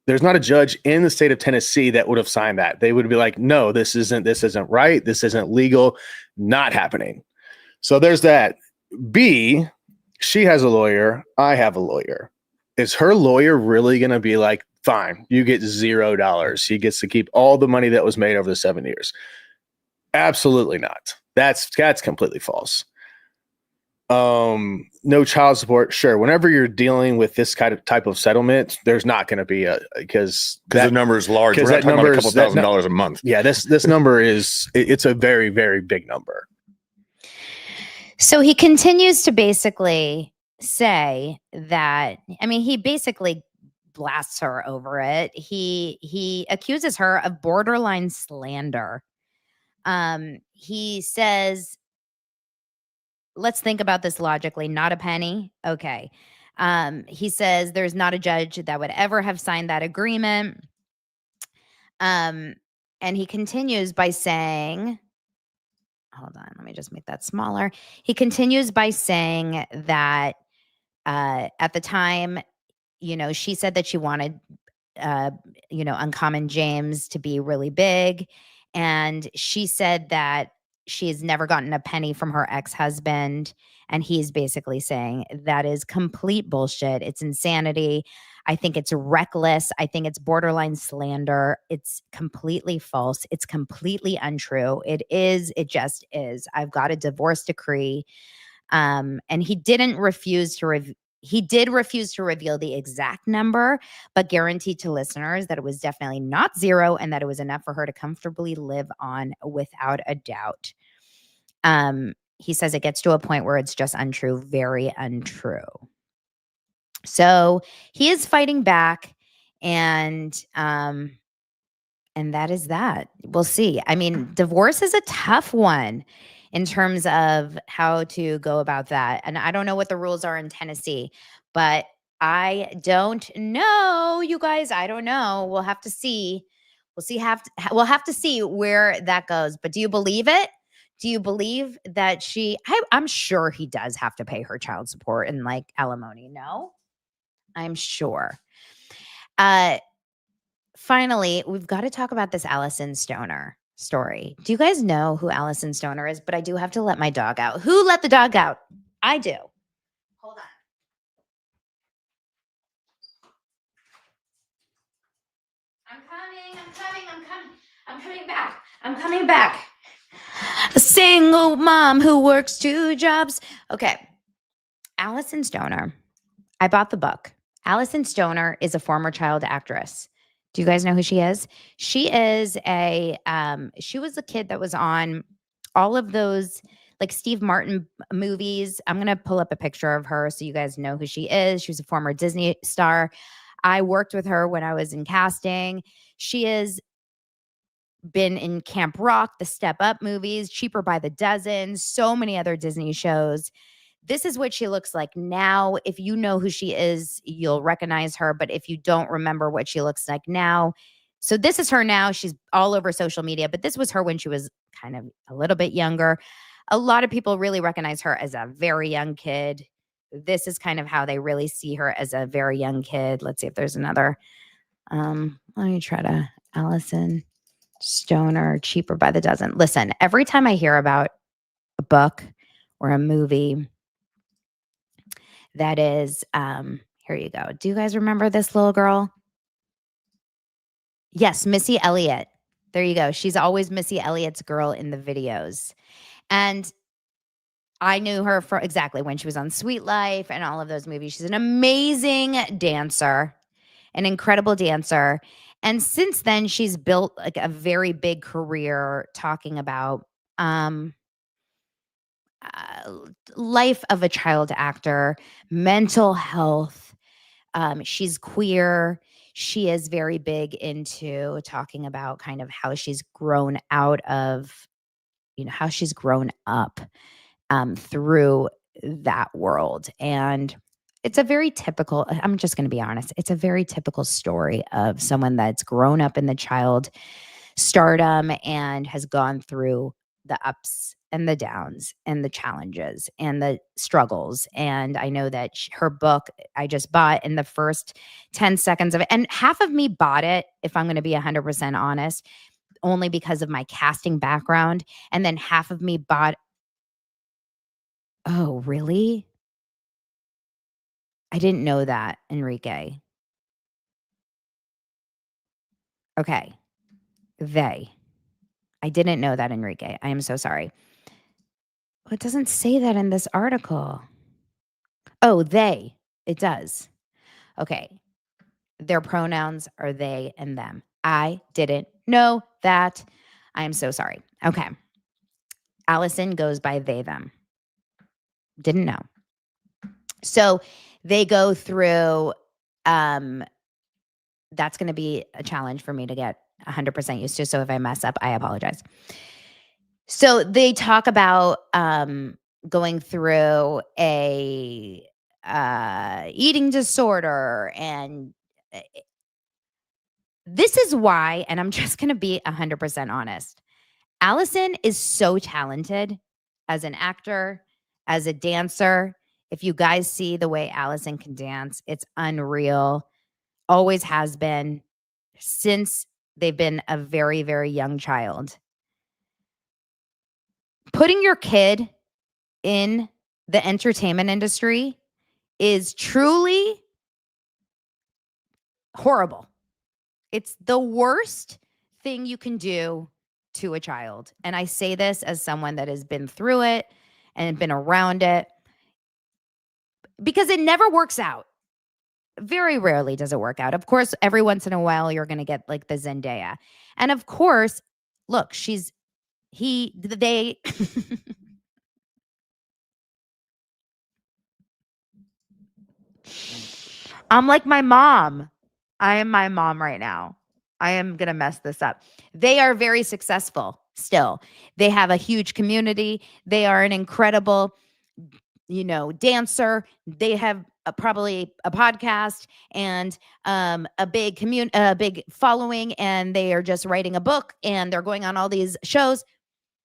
There's not a judge in the state of Tennessee that would have signed that. They would be like, no, this isn't right. This isn't legal. Not happening. So there's that. B, she has a lawyer. I have a lawyer. Is her lawyer really going to be like, fine, you get $0. He gets to keep all the money that was made over the 7 years? Absolutely not. That's completely false. No child support. Sure. Whenever you're dealing with this type of settlement, there's not going to be because the number is large. We're not talking about a couple $1,000s a month. Yeah. This number it's a very, very big number. So he continues to basically say that, I mean, he basically blasts her over it. He accuses her of borderline slander. He says, let's think about this logically. Not a penny. Okay. He says there's not a judge that would ever have signed that agreement. And he continues by saying, hold on, let me just make that smaller. He continues by saying that at the time, she said that she wanted, Uncommon James to be really big. And she said that she has never gotten a penny from her ex-husband. And he's basically saying that is complete bullshit. It's insanity. I think it's reckless. I think it's borderline slander. It's completely false. It's completely untrue. It just is. I've got a divorce decree. And he didn't refuse to he did refuse to reveal the exact number, but guaranteed to listeners that it was definitely not 0 and that it was enough for her to comfortably live on without a doubt. He says it gets to a point where it's just untrue, very untrue. So he is fighting back, and that is that. We'll see. I mean, divorce is a tough one in terms of how to go about that. And I don't know what the rules are in Tennessee, but I don't know, you guys. I don't know. We'll have to see. We'll have to see where that goes. But do you believe it? Do you believe that I'm sure he does have to pay her child support and like alimony. No, I'm sure. Finally, we've got to talk about this Alyson Stoner story. Do you guys know who Alyson Stoner is? But I do have to let my dog out. Who let the dog out? I do. Hold on. I'm coming back. A single mom who works 2 jobs. Okay. Alyson Stoner. I bought the book. Alyson Stoner is a former child actress. Do you guys know who she is? She is she was a kid that was on all of those like Steve Martin movies. I'm going to pull up a picture of her so you guys know who she is. She was a former Disney star. I worked with her when I was in casting. She has been in Camp Rock, the Step Up movies, Cheaper by the Dozen, so many other Disney shows. This is what she looks like now. If you know who she is, you'll recognize her. But if you don't remember what she looks like now, so this is her now. She's all over social media, but this was her when she was kind of a little bit younger. A lot of people really recognize her as a very young kid. This is kind of how they really see her, as a very young kid. Let's see if there's another. Let me try to Alyson Stoner, Cheaper by the Dozen. Listen, every time I hear about a book or a movie that is, here you go. Do you guys remember this little girl? Yes, Missy Elliott. There you go. She's always Missy Elliott's girl in the videos. And I knew her for exactly when she was on Sweet Life and all of those movies. She's an amazing dancer, an incredible dancer. And since then, she's built like a very big career talking about life of a child actor, mental health. She's queer. She is very big into talking about kind of how she's grown out of, how she's grown up through that world. And it's a very typical, I'm just going to be honest, it's a very typical story of someone that's grown up in the child stardom and has gone through the ups and the downs and the challenges and the struggles. And I know that her book I just bought in the first 10 seconds of it. And half of me bought it, if I'm going to be 100% honest, only because of my casting background. And then half of me bought. Oh, really? I didn't know that, Enrique. Okay. I didn't know that, Enrique. I am so sorry. Well, it doesn't say that in this article. Oh, they. It does. Okay. Their pronouns are they and them. I didn't know that. I am so sorry. Okay. Alyson goes by they, them. Didn't know. So they go through, that's going to be a challenge for me to get 100% used to. So if I mess up, I apologize. So they talk about going through a eating disorder, and this is why, and I'm just going to be 100% honest. Alyson is so talented as an actor, as a dancer. If you guys see the way Alyson can dance, it's unreal. Always has been since they've been a very, very young child. Putting your kid in the entertainment industry is truly horrible. It's the worst thing you can do to a child. And I say this as someone that has been through it and been around it, because it never works out. Very rarely does it work out. Of course, every once in a while, you're going to get like the Zendaya. And of course, look, they, I'm like my mom. I am my mom right now. I am going to mess this up. They are very successful still. They have a huge community. They are an incredible, dancer. They have probably a podcast and a big following, and they are just writing a book and they're going on all these shows.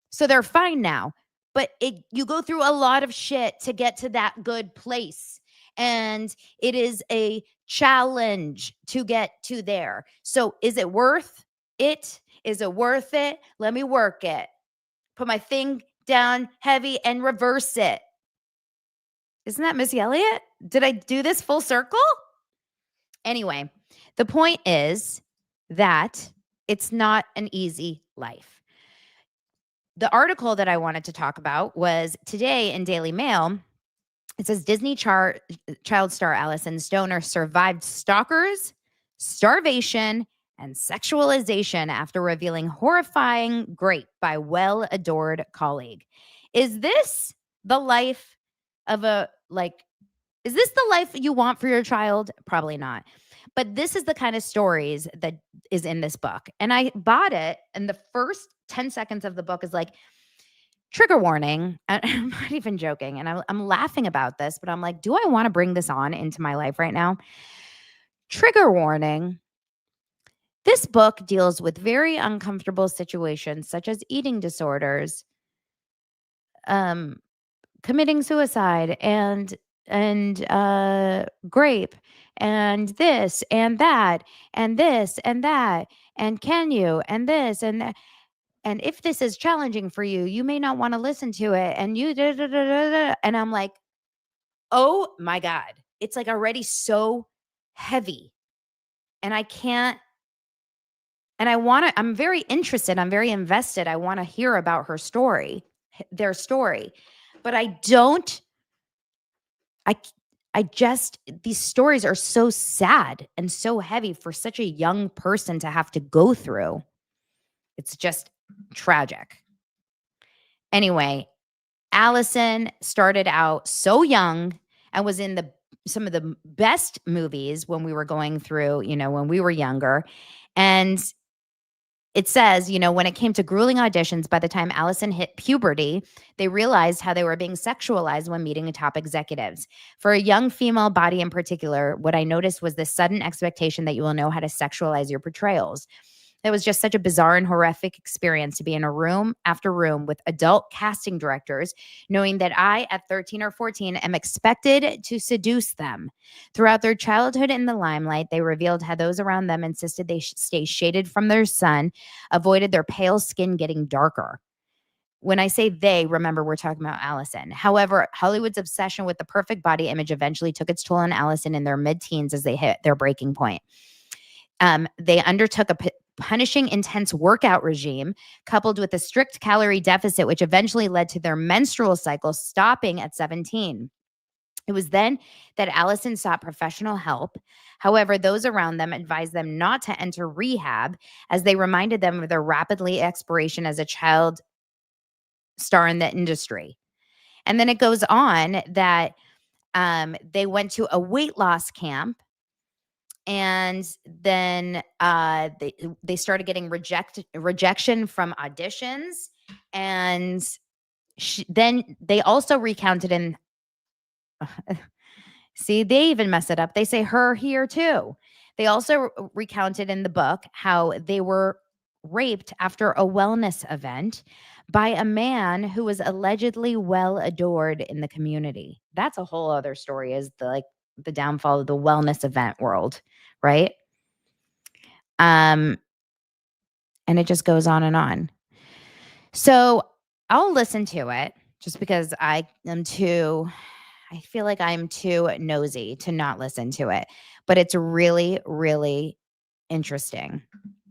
So they're fine now. But you go through a lot of shit to get to that good place. And it is a challenge to get to there. So is it worth it? Is it worth it? Let me work it. Put my thing down heavy and reverse it. Isn't that Missy Elliott? Did I do this full circle? Anyway, the point is that it's not an easy life. The article that I wanted to talk about was today in Daily Mail. It says Disney child star Alyson Stoner survived stalkers, starvation, and sexualization after revealing horrifying grape by well-adored colleague. Is this the life of is this the life you want for your child? Probably not. But this is the kind of stories that is in this book. And I bought it, and the first 10 seconds of the book is like, trigger warning. I'm not even joking. And I'm laughing about this, but I'm like, do I want to bring this on into my life right now? Trigger warning. This book deals with very uncomfortable situations such as eating disorders, committing suicide, and grape, and this and that, and this and that, and can you, and this and that. And if this is challenging for you, you may not want to listen to it. And you da, da, da, da, da. And I'm like, oh my God. It's like already so heavy. And I can't And I'm very interested. I'm very invested. I want to hear about her story, their story. But I don't, I just, these stories are so sad and so heavy for such a young person to have to go through. It's just tragic. Anyway, Alyson started out so young and was in some of the best movies when we were going through, when we were younger. And it says, when it came to grueling auditions, by the time Alyson hit puberty, they realized how they were being sexualized when meeting top executives. For a young female body in particular, what I noticed was this sudden expectation that you will know how to sexualize your portrayals. It was just such a bizarre and horrific experience to be in a room after room with adult casting directors, knowing that I, at 13 or 14, am expected to seduce them. Throughout their childhood in the limelight, they revealed how those around them insisted they stay shaded from their sun, avoided their pale skin getting darker. When I say they, remember we're talking about Alyson. However, Hollywood's obsession with the perfect body image eventually took its toll on Alyson in their mid-teens as they hit their breaking point. They undertook a punishing, intense workout regime coupled with a strict calorie deficit, which eventually led to their menstrual cycle stopping at 17. It was then that Alyson sought professional help. However, those around them advised them not to enter rehab, as they reminded them of their rapidly expiration as a child star in the industry. And then it goes on that they went to a weight loss camp. And then they started getting rejection from auditions. And then they also recounted in see, they even mess it up. They say her here too. They also recounted in the book how they were raped after a wellness event by a man who was allegedly well adored in the community. That's a whole other story, is the downfall of the wellness event world, right? And it just goes on and on. So I'll listen to it just because I feel like I'm too nosy to not listen to it. But it's really, really interesting.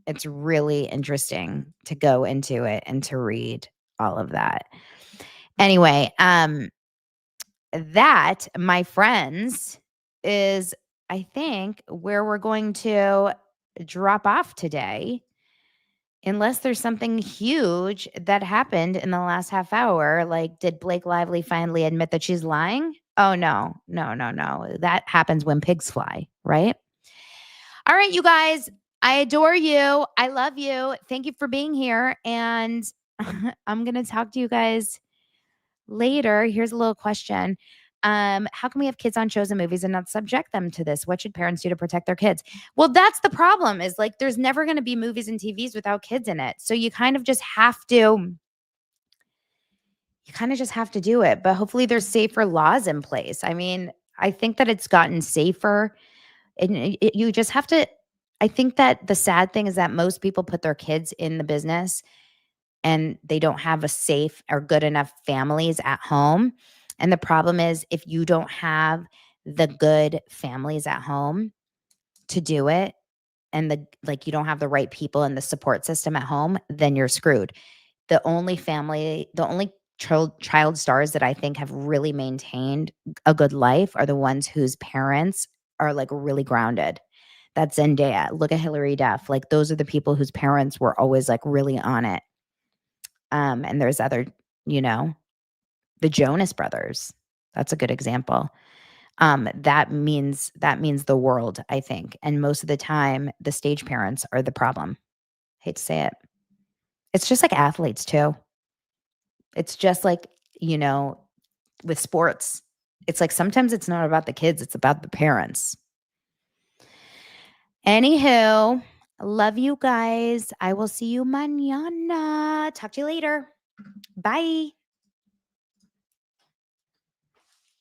It's really interesting to go into it and to read all of that. Anyway, that, my friends, is, I think, where we're going to drop off today. Unless there's something huge that happened in the last half hour, like did Blake Lively finally admit that she's lying? Oh, no. That happens when pigs fly, right? All right, you guys, I adore you. I love you. Thank you for being here. And I'm going to talk to you guys later. Here's a little question. How can we have kids on shows and movies and not subject them to this? What should parents do to protect their kids? Well, that's the problem, is like there's never going to be movies and TVs without kids in it. So you kind of just have to do it. But hopefully there's safer laws in place. I mean, I think that it's gotten safer. And you just have to, I think that the sad thing is that most people put their kids in the business and they don't have a safe or good enough families at home. And the problem is, if you don't have the good families at home to do it, and you don't have the right people in the support system at home, then you're screwed. The only child stars that I think have really maintained a good life are the ones whose parents are like really grounded. That's Zendaya. Look at Hilary Duff. Like, those are the people whose parents were always like really on it. And there's other, the Jonas Brothers. That's a good example. That means the world, I think. And most of the time, the stage parents are the problem. Hate to say it. It's just like athletes too. It's just like, with sports. It's like sometimes it's not about the kids, it's about the parents. Anywho, love you guys. I will see you mañana. Talk to you later. Bye.